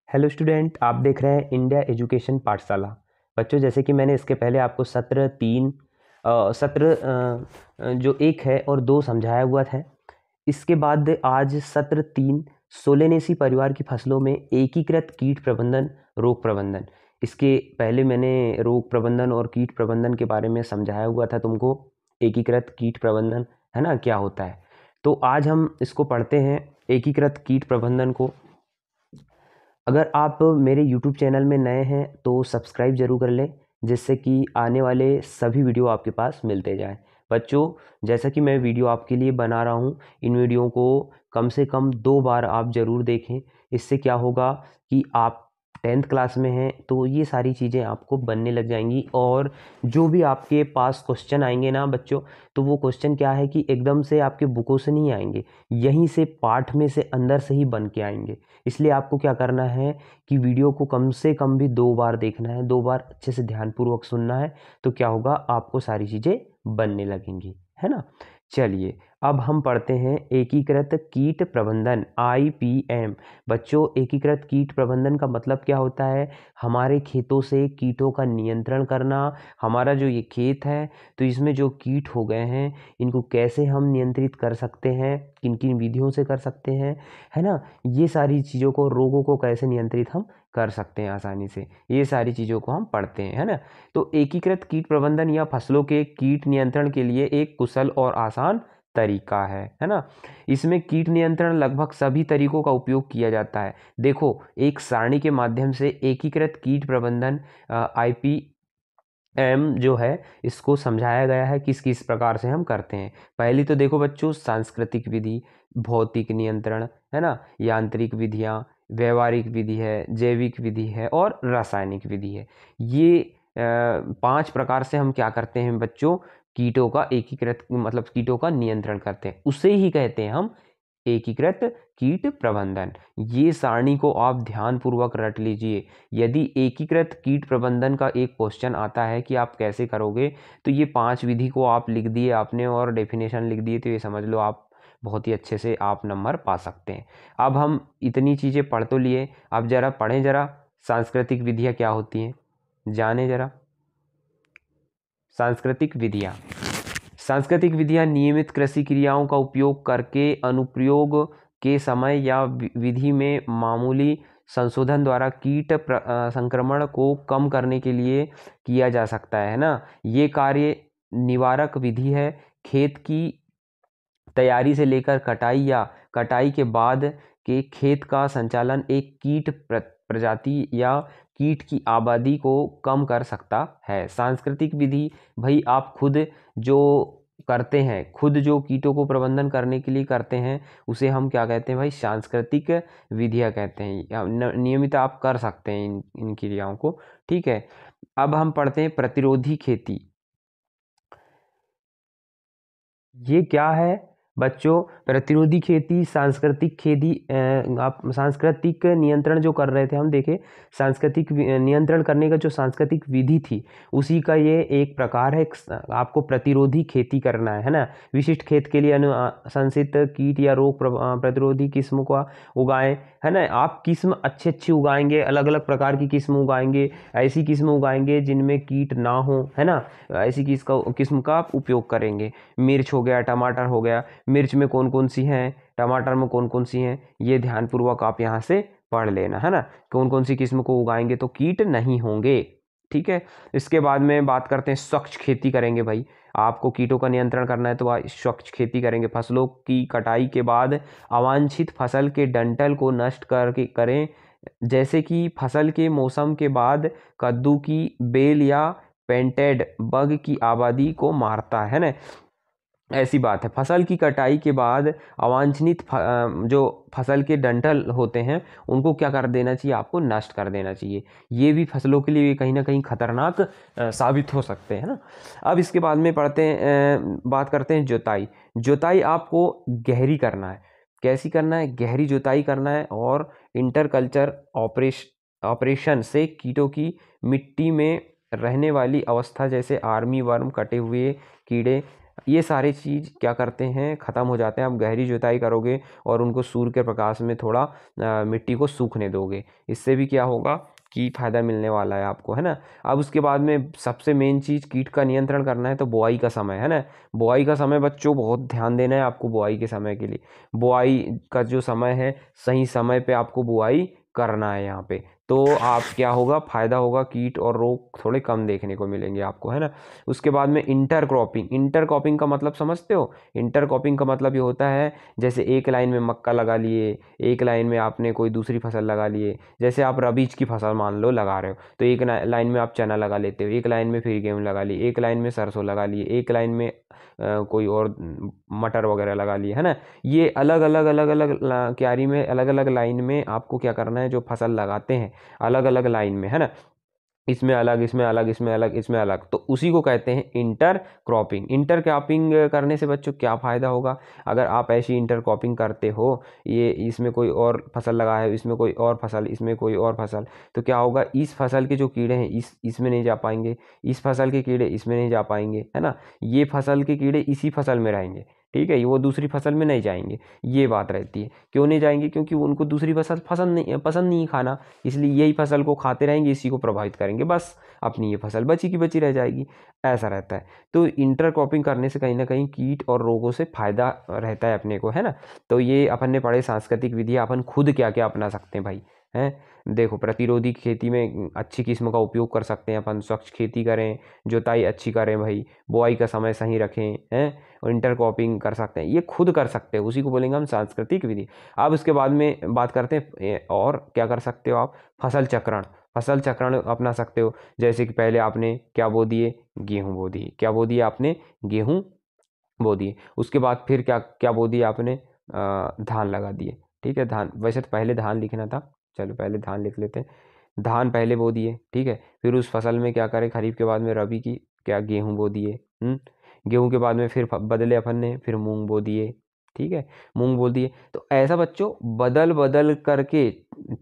Hello student, आप देख रहे हैं इंडिया एजुकेशन पाठशाला। बच्चों, जैसे कि मैंने इसके पहले आपको सत्र जो 1 है और 2 समझाया हुआ था। इसके बाद आज सत्र 3 सोलेनेसी परिवार की फसलों में एकीकृत कीट प्रबंधन, रोग प्रबंधन। इसके पहले मैंने रोग प्रबंधन और कीट प्रबंधन के बारे में समझाया हुआ था तुमको। एकीकृत कीट प्रबंधन है ना, क्या होता है। तो आज हम इसको पढ़ते हैं, एकीकृत कीट प्रबंधन को। अगर आप मेरे YouTube चैनल में नए हैं तो सब्सक्राइब जरूर कर लें, जिससे कि आने वाले सभी वीडियो आपके पास मिलते जाएं। बच्चों, जैसा कि मैं वीडियो आपके लिए बना रहा हूं, इन वीडियो को कम से कम 2 बार आप ज़रूर देखें। इससे क्या होगा कि आप 10th क्लास में हैं तो ये सारी चीज़ें आपको बनने लग जाएंगी। और जो भी आपके पास क्वेश्चन आएंगे ना बच्चों, तो वो क्वेश्चन क्या है कि एकदम से आपके बुकों से नहीं आएंगे, यहीं से पाठ में से अंदर से ही बन के आएंगे। इसलिए आपको क्या करना है कि वीडियो को कम से कम भी 2 बार देखना है, 2 बार अच्छे से ध्यानपूर्वक सुनना है। तो क्या होगा, आपको सारी चीज़ें बनने लगेंगी, है ना। चलिए, अब हम पढ़ते हैं एकीकृत कीट प्रबंधन, IPM। बच्चों, एकीकृत कीट प्रबंधन का मतलब क्या होता है? हमारे खेतों से कीटों का नियंत्रण करना। हमारा जो ये खेत है, तो इसमें जो कीट हो गए हैं, इनको कैसे हम नियंत्रित कर सकते हैं, किन किन विधियों से कर सकते हैं, है ना। ये सारी चीज़ों को, रोगों को कैसे नियंत्रित हम कर सकते हैं आसानी से, ये सारी चीज़ों को हम पढ़ते हैं, है ना। तो एकीकृत कीट प्रबंधन या फसलों के कीट नियंत्रण के लिए एक कुशल और आसान तरीका है ना। इसमें कीट नियंत्रण लगभग सभी तरीकों का उपयोग किया जाता है। देखो, एक सारणी के माध्यम से एकीकृत कीट प्रबंधन IPM जो है, इसको समझाया गया है किस किस प्रकार से हम करते हैं। पहली तो देखो बच्चों, सांस्कृतिक विधि, भौतिक नियंत्रण, है ना, यांत्रिक विधियां, व्यवहारिक विधि है, जैविक विधि है और रासायनिक विधि है। ये 5 प्रकार से हम क्या करते हैं बच्चों, कीटों का एकीकृत, मतलब कीटों का नियंत्रण करते हैं। उसे ही कहते हैं हम एकीकृत कीट प्रबंधन। ये सारणी को आप ध्यानपूर्वक रट लीजिए। यदि एकीकृत कीट प्रबंधन का एक क्वेश्चन आता है कि आप कैसे करोगे, तो ये 5 विधि को आप लिख दिए आपने और डेफिनेशन लिख दिए, तो ये समझ लो आप बहुत ही अच्छे से आप नंबर पा सकते हैं। अब हम इतनी चीज़ें पढ़ तो लिए, अब जरा पढ़ें, जरा सांस्कृतिक विधियाँ क्या होती हैं, जाने जरा। सांस्कृतिक विधियाँ, सांस्कृतिक विधियाँ नियमित कृषि क्रियाओं का उपयोग करके अनुप्रयोग के समय या विधि में मामूली संशोधन द्वारा संक्रमण को कम करने के लिए किया जा सकता है ना। ये कार्य निवारक विधि है। खेत की तैयारी से लेकर कटाई या कटाई के बाद के खेत का संचालन एक कीट प्रजाति या कीट की आबादी को कम कर सकता है। सांस्कृतिक विधि, भाई आप खुद जो करते हैं, खुद जो कीटों को प्रबंधन करने के लिए करते हैं, उसे हम क्या कहते हैं भाई, सांस्कृतिक विधियाँ कहते हैं। नियमित आप कर सकते हैं इन क्रियाओं को, ठीक है। अब हम पढ़ते हैं प्रतिरोधी खेती। ये क्या है बच्चों? प्रतिरोधी खेती, सांस्कृतिक खेती। आप सांस्कृतिक नियंत्रण जो कर रहे थे हम, देखे सांस्कृतिक नियंत्रण करने का जो सांस्कृतिक विधि थी, उसी का ये एक प्रकार है। आपको प्रतिरोधी खेती करना है ना। विशिष्ट खेत के लिए अनुशंसित कीट या रोग प्रतिरोधी किस्म को उगाएं, है ना। आप किस्म अच्छी अच्छी उगाएंगे, अलग अलग प्रकार की किस्म उगाएंगे, ऐसी किस्म उगाएंगे जिनमें कीट ना हो, है ना। ऐसी किस्म का आप उपयोग करेंगे। मिर्च हो गया, टमाटर हो गया, मिर्च में कौन कौन सी हैं, टमाटर में कौन कौन सी हैं, ये ध्यानपूर्वक आप यहाँ से पढ़ लेना, है ना। कौन कौन सी किस्म को उगाएंगे तो कीट नहीं होंगे, ठीक है। इसके बाद में बात करते हैं, स्वच्छ खेती करेंगे भाई। आपको कीटों का नियंत्रण करना है तो आप स्वच्छ खेती करेंगे। फसलों की कटाई के बाद अवांछित फसल के डंठल को नष्ट करके करें, जैसे कि फसल के मौसम के बाद कद्दू की बेल या पेंटेड बग की आबादी को मारता है ना। ऐसी बात है। फसल की कटाई के बाद अवांछनित जो फसल के डंठल होते हैं, उनको क्या कर देना चाहिए, आपको नष्ट कर देना चाहिए। ये भी फसलों के लिए कहीं ना कहीं खतरनाक साबित हो सकते हैं ना। अब इसके बाद में पढ़ते हैं, बात करते हैं जुताई। जुताई आपको गहरी करना है। कैसी करना है? गहरी जुताई करना है। और इंटरकल्चर ऑपरेशन से कीटों की मिट्टी में रहने वाली अवस्था, जैसे आर्मी वर्म, कटे हुए कीड़े, ये सारे चीज़ क्या करते हैं, ख़त्म हो जाते हैं। आप गहरी जुताई करोगे और उनको सूर्य के प्रकाश में थोड़ा मिट्टी को सूखने दोगे, इससे भी क्या होगा कि फ़ायदा मिलने वाला है आपको, है ना। अब उसके बाद में सबसे मेन चीज़ कीट का नियंत्रण करना है तो बुआई का समय, है ना। बुआई का समय बच्चों बहुत ध्यान देना है आपको बुआई के समय के लिए। बुआई का जो समय है, सही समय पे आपको बुआई करना है यहाँ पे, तो आप क्या होगा, फ़ायदा होगा, कीट और रोग थोड़े कम देखने को मिलेंगे आपको, है ना। उसके बाद में इंटर क्रॉपिंग। इंटर क्रॉपिंग का मतलब समझते हो? इंटर क्रॉपिंग का मतलब ये होता है, जैसे एक लाइन में मक्का लगा लिए, एक लाइन में आपने कोई दूसरी फसल लगा लिए। जैसे आप रबीज की फसल मान लो लगा रहे हो, तो एक लाइन में आप चना लगा लेते हो, एक लाइन में फिर गेहूँ लगा ली, एक लाइन में सरसों लगा लिए, एक लाइन में कोई और मटर वगैरह लगा लिए, है ना। ये अलग अलग अलग अलग क्यारी में अलग अलग लाइन में आपको क्या करना है, जो फसल लगाते हैं अलग अलग लाइन में, है ना, इसमें अलग, इसमें अलग, इसमें अलग, इसमें अलग, तो उसी को कहते हैं इंटर क्रॉपिंग। इंटर क्रॉपिंग करने से बच्चों क्या फ़ायदा होगा, अगर आप ऐसी इंटर क्रॉपिंग करते हो, ये इसमें कोई और फसल लगा है, इसमें कोई और फसल, इसमें कोई और फसल, तो क्या होगा, इस फसल के जो कीड़े हैं इसमें नहीं जा पाएंगे, इस फसल के कीड़े इसमें नहीं जा पाएंगे, है ना। ये फसल के कीड़े इसी फसल में रहेंगे, ठीक है, वो दूसरी फसल में नहीं जाएंगे। ये बात रहती है। क्यों नहीं जाएंगे? क्योंकि उनको दूसरी फसल पसंद नहीं खाना, इसलिए यही फसल को खाते रहेंगे, इसी को प्रभावित करेंगे, बस अपनी ये फसल बची की बची रह जाएगी, ऐसा रहता है। तो इंटर क्रॉपिंग करने से कहीं ना कहीं कीट और रोगों से फायदा रहता है अपने को, है ना। तो ये अपन ने पढ़े सांस्कृतिक विधियाँ, अपन खुद क्या क्या अपना सकते हैं भाई, हैं। देखो, प्रतिरोधी खेती में अच्छी किस्म का उपयोग कर सकते हैं अपन, स्वच्छ खेती करें, जुताई अच्छी करें भाई, बुआई का समय सही रखें, हैं, और इंटर क्रॉपिंग कर सकते हैं, ये खुद कर सकते हैं, उसी को बोलेंगे हम सांस्कृतिक विधि। अब इसके बाद में बात करते हैं और क्या कर सकते हो आप, फसल चक्रण। फसल चक्रण अपना सकते हो, जैसे कि पहले आपने क्या बो दिए, गेहूं बो दिए, क्या बो दिए आपने, गेहूं बो दिए। उसके बाद फिर क्या क्या बो दिए आपने, धान लगा दिए, ठीक है। धान, वैसे तो पहले धान लिखना था, चलो पहले धान लिख लेते हैं। धान पहले बो दिए, ठीक है। फिर उस फसल में क्या करें, खरीफ के बाद में रबी की क्या, गेहूं बो दिए। गेहूं के बाद में फिर बदले अपन ने, फिर मूंग बो दिए, ठीक है, मूंग बो दिए। तो ऐसा बच्चों बदल बदल करके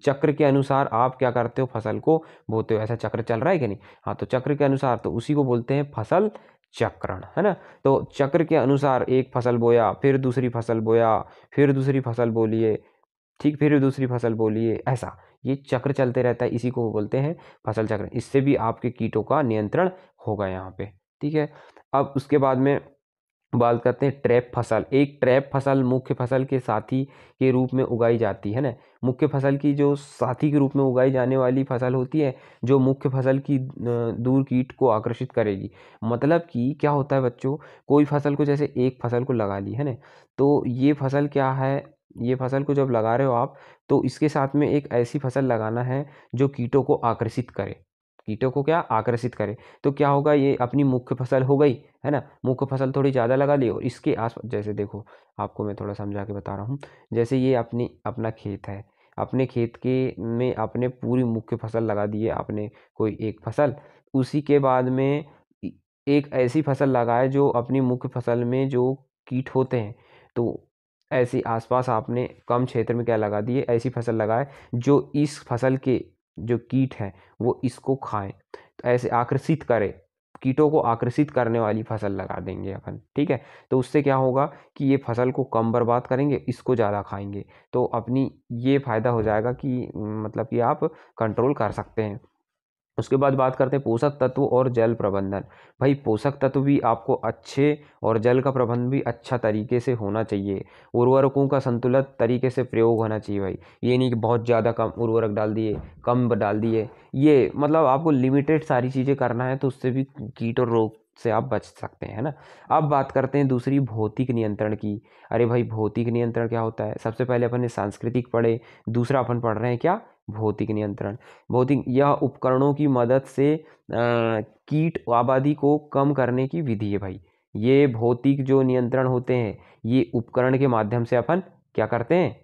चक्र के अनुसार आप क्या करते हो, फसल को बोते हो। ऐसा चक्र चल रहा है कि नहीं? हाँ, तो चक्र के अनुसार, तो उसी को बोलते हैं फसल चक्रण, है ना। तो चक्र के अनुसार एक फसल बोया, फिर दूसरी फसल बोया, फिर दूसरी फसल बोलिए, ठीक, फिर दूसरी फसल बोलिए, ऐसा ये चक्र चलते रहता है, इसी को बोलते हैं फसल चक्र। इससे भी आपके कीटों का नियंत्रण होगा यहाँ पे, ठीक है। अब उसके बाद में बात करते हैं ट्रैप फसल। एक ट्रैप फसल मुख्य फसल के साथी के रूप में उगाई जाती है ना। मुख्य फसल की जो साथी के रूप में उगाई जाने वाली फसल होती है, जो मुख्य फसल की दूर कीट को आकर्षित करेगी। मतलब कि क्या होता है बच्चों, कोई फसल को, जैसे एक फसल को लगा ली है ना, तो ये फसल क्या है, ये फसल को जब लगा रहे हो आप, तो इसके साथ में एक ऐसी फसल लगाना है जो कीटों को आकर्षित करे, कीटों को क्या आकर्षित करे। तो क्या होगा, ये अपनी मुख्य फसल हो गई, है ना, मुख्य फसल थोड़ी ज़्यादा लगा ली, और इसके आस, जैसे देखो आपको मैं थोड़ा समझा के बता रहा हूँ। जैसे ये अपना खेत है, अपने खेत के में आपने पूरी मुख्य फसल लगा दी है, आपने कोई एक फसल, उसी के बाद में एक ऐसी फसल लगाए जो अपनी मुख्य फसल में जो कीट होते हैं, तो ऐसे आसपास आपने कम क्षेत्र में क्या लगा दिए, ऐसी फसल लगाए जो इस फसल के जो कीट हैं वो इसको खाएं, तो ऐसे आकर्षित करें, कीटों को आकर्षित करने वाली फसल लगा देंगे अपन, ठीक है। तो उससे क्या होगा कि ये फसल को कम बर्बाद करेंगे, इसको ज़्यादा खाएंगे, तो अपनी ये फ़ायदा हो जाएगा कि मतलब कि आप कंट्रोल कर सकते हैं। उसके बाद बात करते हैं पोषक तत्व और जल प्रबंधन। भाई पोषक तत्व भी आपको अच्छे, और जल का प्रबंधन भी अच्छा तरीके से होना चाहिए। उर्वरकों का संतुलित तरीके से प्रयोग होना चाहिए भाई। ये नहीं कि बहुत ज़्यादा कम उर्वरक डाल दिए, कम डाल दिए, ये मतलब आपको लिमिटेड सारी चीज़ें करना है, तो उससे भी कीट और रोग से आप बच सकते हैं, है ना। अब बात करते हैं दूसरी, भौतिक नियंत्रण की। अरे भाई भौतिक नियंत्रण क्या होता है? सबसे पहले अपन ने सांस्कृतिक पढ़े, दूसरा अपन पढ़ रहे हैं क्या, भौतिक नियंत्रण। भौतिक, यह उपकरणों की मदद से कीट आबादी को कम करने की विधि है भाई। ये भौतिक जो नियंत्रण होते हैं, ये उपकरण के माध्यम से अपन क्या करते हैं,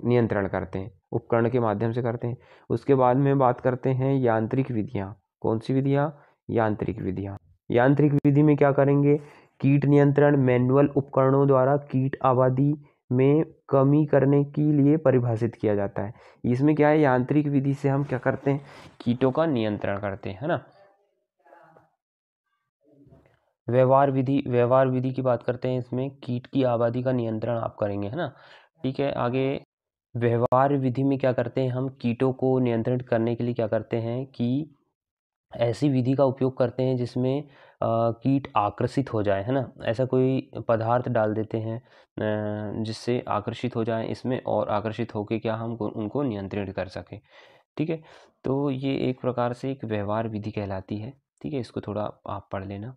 नियंत्रण करते हैं, उपकरण के माध्यम से करते हैं। उसके बाद में बात करते हैं यांत्रिक विधियाँ। कौन सी विधियाँ? यांत्रिक विधियाँ। यांत्रिक विधि में क्या करेंगे, कीट नियंत्रण मैनुअल उपकरणों द्वारा कीट आबादी में कमी करने के लिए परिभाषित किया जाता है। इसमें क्या है, यांत्रिक विधि से हम क्या करते हैं, कीटों का नियंत्रण करते हैं, है ना। व्यवहार विधि की बात करते हैं। इसमें कीट की आबादी का नियंत्रण आप करेंगे, है ना। ठीक है, आगे व्यवहार विधि में क्या करते हैं हम, कीटों को नियंत्रित करने के लिए क्या करते हैं कि ऐसी विधि का उपयोग करते हैं जिसमें कीट आकर्षित हो जाए, है ना। ऐसा कोई पदार्थ डाल देते हैं जिससे आकर्षित हो जाए इसमें, और आकर्षित होके क्या हम उनको नियंत्रित कर सकें। ठीक है, तो ये एक प्रकार से एक व्यवहार विधि कहलाती है। ठीक है, इसको थोड़ा आप पढ़ लेना।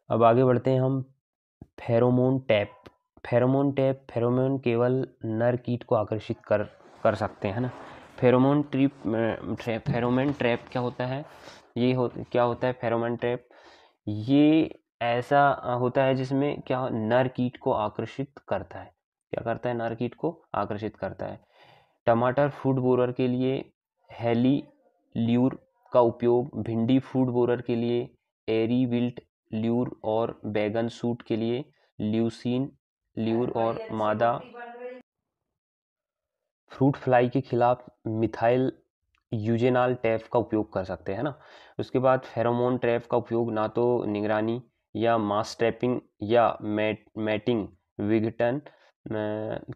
अब आगे बढ़ते हैं हम। Pheromone tap. फेरोमोन केवल नर कीट को आकर्षित कर कर सकते हैं, है ना। फेरोमोन ट्रैप क्या होता है, क्या होता है फेरोमोन ट्रैप। ये ऐसा होता है जिसमें क्या नर कीट को आकर्षित करता है। क्या करता है, नर कीट को आकर्षित करता है। टमाटर फूड बोरर के लिए हेली ल्यूर का उपयोग, भिंडी फूड बोरर के लिए एरी विल्ट ल्यूर, और बैगन सूट के लिए ल्यूसीन ल्यूर, और मादा फ्रूट फ्लाई के खिलाफ मिथाइल यूजेनाल टैप का उपयोग कर सकते हैं ना। उसके बाद फेरोमोन ट्रैप का उपयोग ना तो निगरानी या मास ट्रैपिंग या मैटिंग विघटन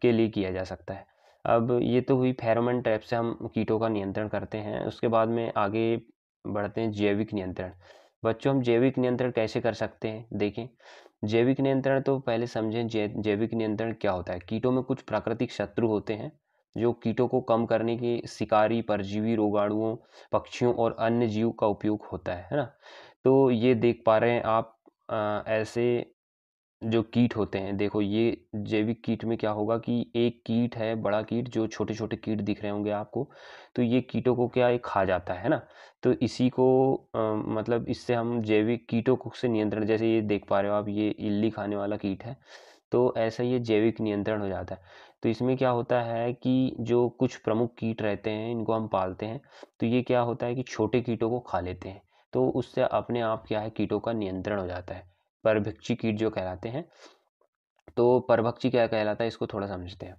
के लिए किया जा सकता है। अब ये तो हुई फेरोमोन ट्रैप से हम कीटों का नियंत्रण करते हैं। उसके बाद में आगे बढ़ते हैं जैविक नियंत्रण। बच्चों, हम जैविक नियंत्रण कैसे कर सकते हैं, देखें। जैविक नियंत्रण तो पहले समझें, जैविक नियंत्रण क्या होता है। कीटों में कुछ प्राकृतिक शत्रु होते हैं जो कीटों को कम करने के शिकारी, परजीवी, रोगाणुओं, पक्षियों और अन्य जीव का उपयोग होता है ना। तो ये देख पा रहे हैं आप ऐसे जो कीट होते हैं, देखो ये जैविक कीट में क्या होगा कि एक कीट है, बड़ा कीट, जो छोटे छोटे कीट दिख रहे होंगे आपको। तो ये कीटों को क्या, ये खा जाता है ना। तो इसी को मतलब इससे हम जैविक कीटों को से नियंत्रण, जैसे ये देख पा रहे हो आप, ये इल्ली खाने वाला कीट है। तो ऐसा ये जैविक नियंत्रण हो जाता है। तो इसमें क्या होता है कि जो कुछ प्रमुख कीट रहते हैं, इनको हम पालते हैं। तो ये क्या होता है कि छोटे कीटों को खा लेते हैं। तो उससे अपने आप क्या है, कीटों का नियंत्रण हो जाता है। परभक्षी कीट जो कहलाते हैं। तो परभक्षी क्या कहलाता है, इसको थोड़ा समझते हैं।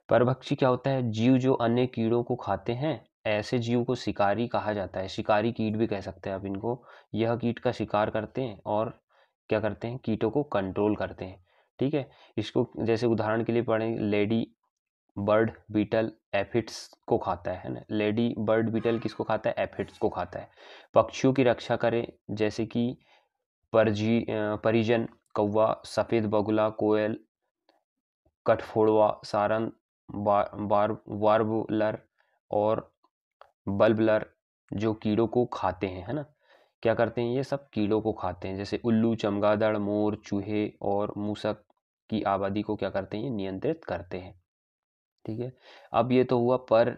परभक्षी क्या होता है, जीव जो अन्य कीड़ों को खाते हैं। ऐसे जीव को शिकारी कहा जाता है, शिकारी कीट भी कह सकते हैं आप इनको। यह कीट का शिकार करते हैं और क्या करते हैं, कीटों को कंट्रोल करते हैं। ठीक है, इसको जैसे उदाहरण के लिए पढ़ें, लेडी बर्ड बीटल एफिड्स को खाता है ना। लेडी बर्ड बीटल किसको खाता है, एफिड्स को खाता है। पक्षियों की रक्षा करें, जैसे कि परिजन, कौवा, सफेद बगुला, कोयल, कठफोड़वा, सारंग, वार्बलर और बल्बलर, जो कीड़ों को खाते हैं, है ना। क्या करते हैं, ये सब कीड़ों को खाते हैं। जैसे उल्लू, चमगादड़, मोर, चूहे और मूसक की आबादी को क्या करते हैं, ये नियंत्रित करते हैं। ठीक है, अब ये तो हुआ पर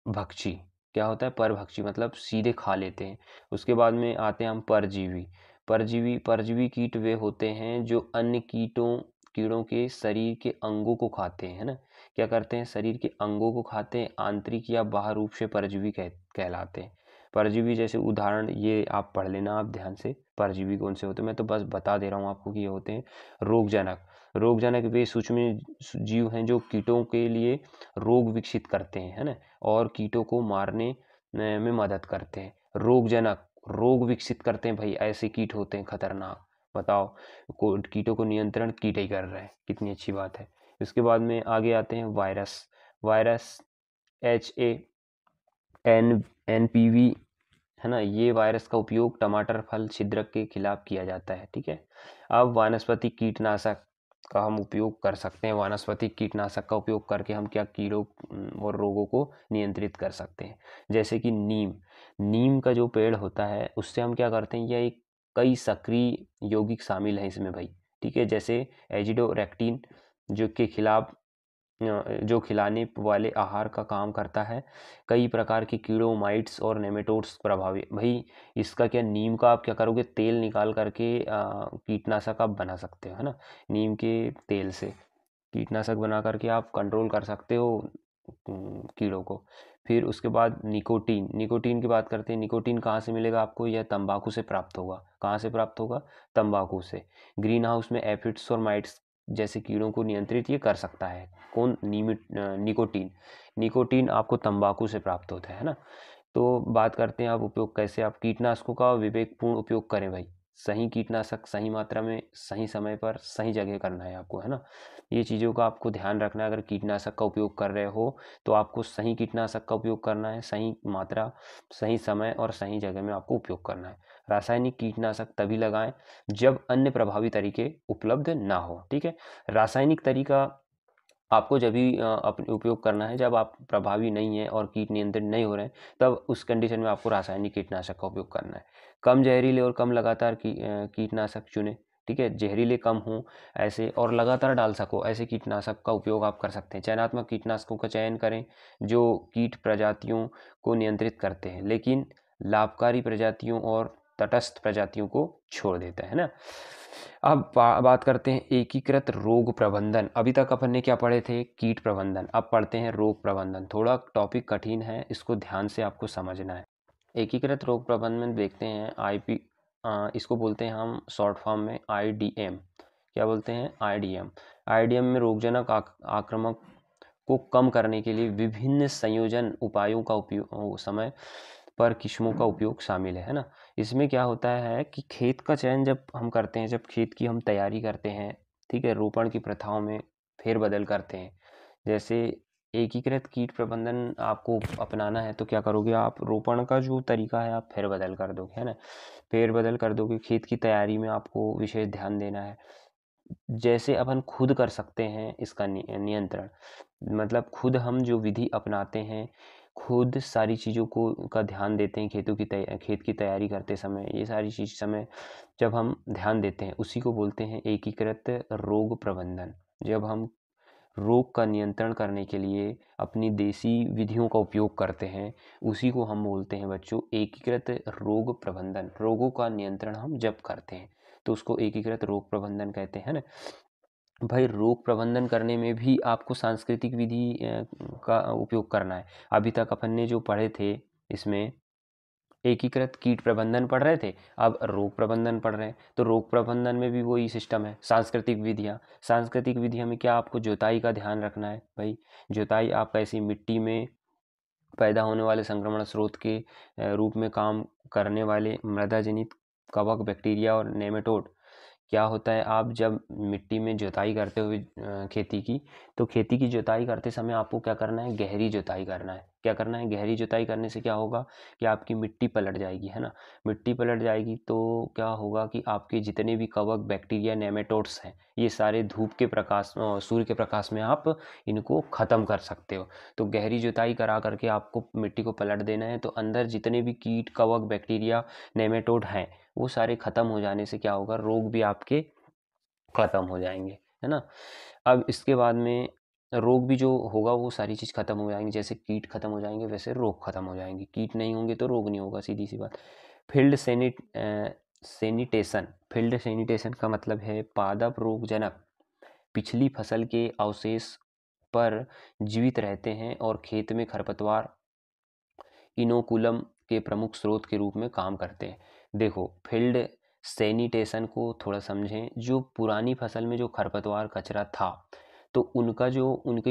भक्षी। क्या होता है, परभक्षी मतलब सीधे खा लेते हैं। उसके बाद में आते हैं हम परजीवी। परजीवी कीट वे होते हैं जो अन्य कीड़ों के शरीर के अंगों को खाते हैं, है ना। क्या करते हैं, शरीर के अंगों को खाते हैं। आंतरिक या बाह्य रूप से परजीवी कहलाते हैं। परजीवी जैसे उदाहरण ये आप पढ़ लेना आप ध्यान से, परजीवी कौन से होते हैं। मैं तो बस बता दे रहा हूँ आपको कि ये होते हैं रोगजनक वे सूक्ष्म जीव हैं जो कीटों के लिए रोग विकसित करते हैं, है ना, और कीटों को मारने में मदद करते हैं। रोग विकसित करते हैं भाई, ऐसे कीट होते हैं खतरनाक। बताओ, कीटों को नियंत्रण कीट ही कर रहे हैं, कितनी अच्छी बात है। इसके बाद में आगे आते हैं वायरस HANNPV, है ना। ये वायरस का उपयोग टमाटर फल छिद्रक के खिलाफ किया जाता है। ठीक है, अब वानस्पतिक कीटनाशक का हम उपयोग कर सकते हैं। वानस्पतिक कीटनाशक का उपयोग करके हम क्या कीड़ों और रोगों को नियंत्रित कर सकते हैं। जैसे कि नीम का जो पेड़ होता है, उससे हम क्या करते हैं, यह एक कई सक्रिय यौगिक शामिल हैं इसमें भाई। ठीक है, जैसे एजिडोरेक्टिन जो खिलाने वाले आहार का काम करता है। कई प्रकार के कीड़ों, माइट्स और नेमेटोड्स प्रभावी भाई। इसका क्या, नीम का आप क्या करोगे, तेल निकाल करके कीटनाशक आप बना सकते हो, है ना। नीम के तेल से कीटनाशक बना करके आप कंट्रोल कर सकते हो कीड़ों को। फिर उसके बाद निकोटीन की बात करते हैं। निकोटीन कहाँ से मिलेगा आपको, यह तंबाकू से प्राप्त होगा। कहाँ से प्राप्त होगा, तंबाकू से। ग्रीन हाउस में एफिड्स और माइट्स जैसे कीड़ों को नियंत्रित ये कर सकता है कौन, निकोटीन आपको तंबाकू से प्राप्त होता है ना। तो बात करते हैं आप उपयोग कैसे, आप कीटनाशकों का विवेकपूर्ण उपयोग करें भाई। सही कीटनाशक सही मात्रा में सही समय पर सही जगह करना है आपको, है ना। ये चीज़ों का आपको ध्यान रखना है। अगर कीटनाशक का उपयोग कर रहे हो तो आपको सही कीटनाशक का उपयोग करना है, सही मात्रा सही समय और सही जगह में आपको उपयोग करना है। रासायनिक कीटनाशक तभी लगाएं जब अन्य प्रभावी तरीके उपलब्ध ना हो, ठीक है। रासायनिक तरीका आपको जब भी उपयोग करना है जब आप प्रभावी नहीं है और कीट नियंत्रण नहीं हो रहे हैं, तब उस कंडीशन में आपको रासायनिक कीटनाशक का उपयोग करना है। कम जहरीले और कम लगातार कीटनाशक चुनें, ठीक है। जहरीले कम हों ऐसे और लगातार डाल सको ऐसे कीटनाशक का उपयोग आप कर सकते हैं। चयनात्मक कीटनाशकों का चयन करें जो कीट प्रजातियों को नियंत्रित करते हैं लेकिन लाभकारी प्रजातियों और तटस्थ प्रजातियों को छोड़ देता है ना। अब बात करते हैं एकीकृत रोग प्रबंधन। अभी तक अपन ने क्या पढ़े थे, कीट प्रबंधन। अब पढ़ते हैं रोग प्रबंधन। थोड़ा टॉपिक कठिन है, इसको ध्यान से आपको समझना है। एकीकृत रोग प्रबंधन देखते हैं आईपी, इसको बोलते हैं हम शॉर्ट फॉर्म में आईडीएम। क्या बोलते हैं, आईडीएम। आईडीएम में रोगजनक आक्रामक को कम करने के लिए विभिन्न संयोजन उपायों का उपयोग समय पर किस्मों का उपयोग शामिल है ना। इसमें क्या होता है कि खेत का चयन जब हम करते हैं, जब खेत की हम तैयारी करते हैं, ठीक है, रोपण की प्रथाओं में फेरबदल करते हैं। जैसे एकीकृत कीट प्रबंधन आपको अपनाना है तो क्या करोगे आप, रोपण का जो तरीका है आप फेरबदल कर दोगे, है ना। फेरबदल कर दोगे, खेत की तैयारी में आपको विशेष ध्यान देना है। जैसे अपन खुद कर सकते हैं इसका नियंत्रण, मतलब खुद हम जो विधि अपनाते हैं, खुद सारी चीज़ों को का ध्यान देते हैं खेत की तैयारी करते समय, ये सारी चीज़ समय जब हम ध्यान देते हैं उसी को बोलते हैं एकीकृत रोग प्रबंधन। जब हम रोग का नियंत्रण करने के लिए अपनी देसी विधियों का उपयोग करते हैं उसी को हम बोलते हैं बच्चों एकीकृत रोग प्रबंधन। रोगों का नियंत्रण हम जब करते हैं तो उसको एकीकृत रोग प्रबंधन कहते हैं ना। भाई रोग प्रबंधन करने में भी आपको सांस्कृतिक विधि का उपयोग करना है। अभी तक अपन ने जो पढ़े थे इसमें एकीकृत कीट प्रबंधन पढ़ रहे थे, अब रोग प्रबंधन पढ़ रहे हैं। तो रोग प्रबंधन में भी वही सिस्टम है, सांस्कृतिक विधियाँ। सांस्कृतिक विधियों में क्या आपको जुताई का ध्यान रखना है भाई। जुताई आप ऐसी मिट्टी में पैदा होने वाले संक्रमण स्रोत के रूप में काम करने वाले मृदा जनित कवक बैक्टीरिया और नेमेटोड। क्या होता है, आप जब मिट्टी में जुताई करते हुए खेती की, तो खेती की जुताई करते समय आपको क्या करना है, गहरी जुताई करना है। क्या करना है, गहरी जुताई करने से क्या होगा कि आपकी मिट्टी पलट जाएगी, है ना। मिट्टी पलट जाएगी तो क्या होगा कि आपके जितने भी कवक बैक्टीरिया नेमेटोड्स हैं ये सारे धूप के प्रकाश सूर्य के प्रकाश में आप इनको ख़त्म कर सकते हो। तो गहरी जुताई करा करके आपको मिट्टी को पलट देना है, तो अंदर जितने भी कीट कवक बैक्टीरिया नेमेटोड हैं वो सारे ख़त्म हो जाने से क्या होगा, रोग भी आपके ख़त्म हो जाएंगे, है ना। अब इसके बाद में रोग भी जो होगा वो सारी चीज़ ख़त्म हो जाएंगी। जैसे कीट ख़त्म हो जाएंगे वैसे रोग ख़त्म हो जाएंगे। कीट नहीं होंगे तो रोग नहीं होगा, सीधी सी बात। Field sanitation. फील्ड सैनिटेशन का मतलब है पादप रोगजनक पिछली फसल के अवशेष पर जीवित रहते हैं और खेत में खरपतवार इनोकुलम के प्रमुख स्रोत के रूप में काम करते हैं। देखो फील्ड सैनिटेशन को थोड़ा समझें। जो पुरानी फसल में जो खरपतवार कचरा था तो उनके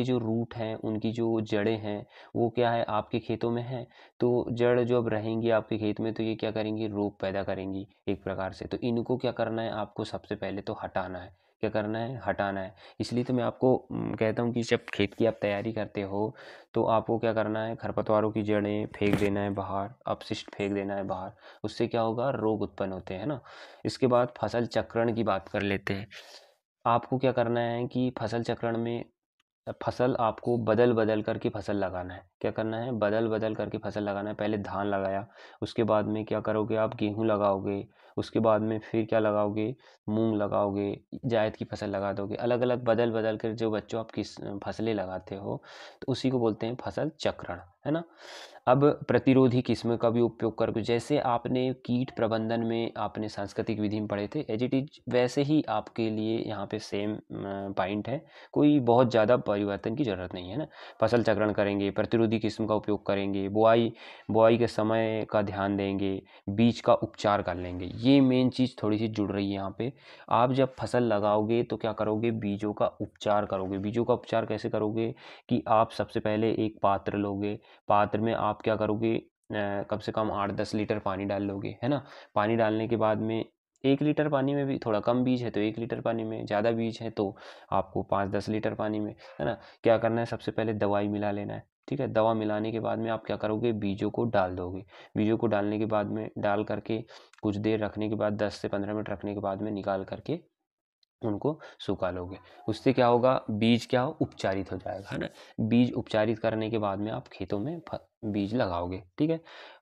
जो रूट हैं, उनकी जो जड़ें हैं वो क्या है आपके खेतों में है। तो जड़ जो अब रहेंगी आपके खेत में तो ये क्या करेंगी, रोग पैदा करेंगी एक प्रकार से। तो इनको क्या करना है आपको, सबसे पहले तो हटाना है। क्या करना है, हटाना है। इसलिए तो मैं आपको कहता हूँ कि जब खेत की आप तैयारी करते हो तो आपको क्या करना है, खरपतवारों की जड़ें फेंक देना है बाहर, अपशिष्ट फेंक देना है बाहर। उससे क्या होगा, रोग उत्पन्न होते हैं ना। इसके बाद फसल चक्रण की बात कर लेते हैं। आपको क्या करना है कि फसल चक्रण में फसल आपको बदल बदल करके फसल लगाना है। क्या करना है, बदल बदल करके फसल लगाना है। पहले धान लगाया, उसके बाद में क्या करोगे आप, गेहूँ लगाओगे, उसके बाद में फिर क्या लगाओगे, मूंग लगाओगे, जायद की फसल लगा दोगे। अलग अलग बदल बदल कर जो बच्चों आप किस फसलें लगाते हो तो उसी को बोलते हैं फसल चक्रण, है ना। अब प्रतिरोधी किस्म का भी उपयोग करके, जैसे आपने कीट प्रबंधन में आपने सांस्कृतिक विधि में पढ़े थे एज इट इज वैसे ही आपके लिए यहाँ पे सेम पॉइंट है। कोई बहुत ज़्यादा परिवर्तन की ज़रूरत नहीं है ना। फसल चक्रण करेंगे, प्रतिरोधी किस्म का उपयोग करेंगे, बुआई के समय का ध्यान देंगे, बीज का उपचार कर लेंगे। ये मेन चीज़ थोड़ी सी जुड़ रही है यहाँ पे। आप जब फसल लगाओगे तो क्या करोगे, बीजों का उपचार करोगे। बीजों का उपचार कैसे करोगे कि आप सबसे पहले एक पात्र लोगे, पात्र में आप क्या करोगे, कम से कम 8-10 लीटर पानी डाल लोगे, है ना। पानी डालने के बाद में 1 लीटर पानी में भी थोड़ा कम बीज है तो 1 लीटर पानी में, ज़्यादा बीज है तो आपको 5-10 लीटर पानी में, है ना। क्या करना है, सबसे पहले दवाई मिला लेना है, ठीक है। दवा मिलाने के बाद में आप क्या करोगे, बीजों को डाल दोगे। बीजों को डालने के बाद में डाल करके कुछ देर रखने के बाद 10 से 15 मिनट रखने के बाद में निकाल करके उनको सुखा लोगे। उससे क्या होगा, बीज क्या हो, उपचारित हो जाएगा, है ना। बीज उपचारित करने के बाद में आप खेतों में बीज लगाओगे, ठीक है।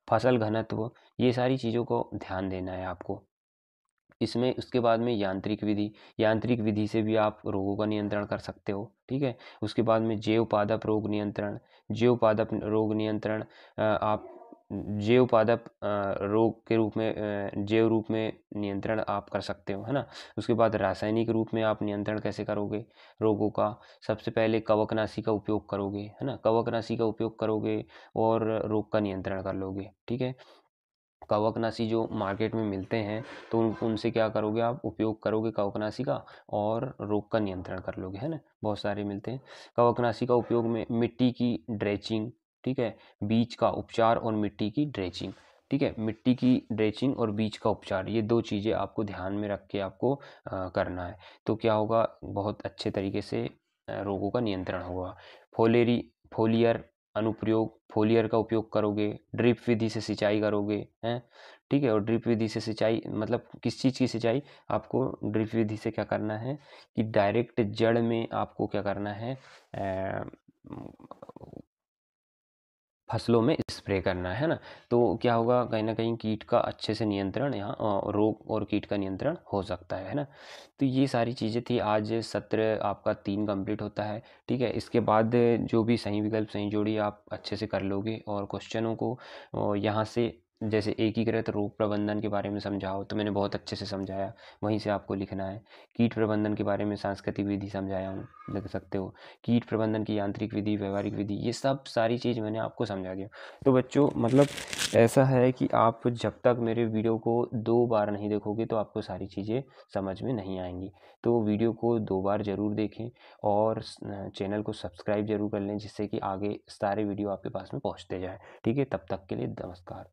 फसल घनत्व, ये सारी चीज़ों को ध्यान देना है आपको इसमें। उसके बाद में यांत्रिक विधि से भी आप रोगों का नियंत्रण कर सकते हो, ठीक है। उसके बाद में जैव पादप रोग नियंत्रण, आप जैव पादप रोग के रूप में जैव रूप में नियंत्रण आप कर सकते हो, है ना। उसके बाद रासायनिक रूप में आप नियंत्रण कैसे करोगे रोगों का, सबसे पहले कवकनाशी का उपयोग करोगे, है ना। कवकनाशी का उपयोग करोगे और रोग का नियंत्रण कर लोगे, ठीक है। कवकनाशी जो मार्केट में मिलते हैं तो उनसे क्या करोगे, आप उपयोग करोगे कवकनाशी का और रोग का नियंत्रण कर लोगे, है ना। बहुत सारे मिलते हैं। कवकनाशी का उपयोग में मिट्टी की ड्रेचिंग, ठीक है, बीज का उपचार और मिट्टी की ड्रेचिंग, ठीक है। मिट्टी की ड्रेचिंग और बीज का उपचार, ये 2 चीज़ें आपको ध्यान में रख के आपको करना है। तो क्या होगा, बहुत अच्छे तरीके से रोगों का नियंत्रण होगा। फोलियर अनुप्रयोग, फोलियर का उपयोग करोगे, ड्रिप विधि से सिंचाई करोगे, हैं, ठीक है। और ड्रिप विधि से सिंचाई मतलब किस चीज़ की सिंचाई, आपको ड्रिप विधि से क्या करना है कि डायरेक्ट जड़ में आपको क्या करना है, फसलों में स्प्रे करना है ना। तो क्या होगा, कहीं ना कहीं कीट का अच्छे से नियंत्रण यहाँ रोग और कीट का नियंत्रण हो सकता है ना। तो ये सारी चीज़ें थी। आज सत्र आपका 3 कंप्लीट होता है, ठीक है। इसके बाद जो भी सही विकल्प सही जोड़ी आप अच्छे से कर लोगे और क्वेश्चनों को यहाँ से जैसे एकीकृत रोग प्रबंधन के बारे में समझाओ तो मैंने बहुत अच्छे से समझाया, वहीं से आपको लिखना है। कीट प्रबंधन के बारे में सांस्कृतिक विधि समझाया हूँ, देख सकते हो। कीट प्रबंधन की यांत्रिक विधि, व्यवहारिक विधि, ये सब सारी चीज़ मैंने आपको समझा दिया। तो बच्चों मतलब ऐसा है कि आप जब तक मेरे वीडियो को 2 बार नहीं देखोगे तो आपको सारी चीज़ें समझ में नहीं आएंगी। तो वीडियो को 2 बार ज़रूर देखें और चैनल को सब्सक्राइब ज़रूर कर लें, जिससे कि आगे सारे वीडियो आपके पास में पहुँचते जाए, ठीक है। तब तक के लिए नमस्कार।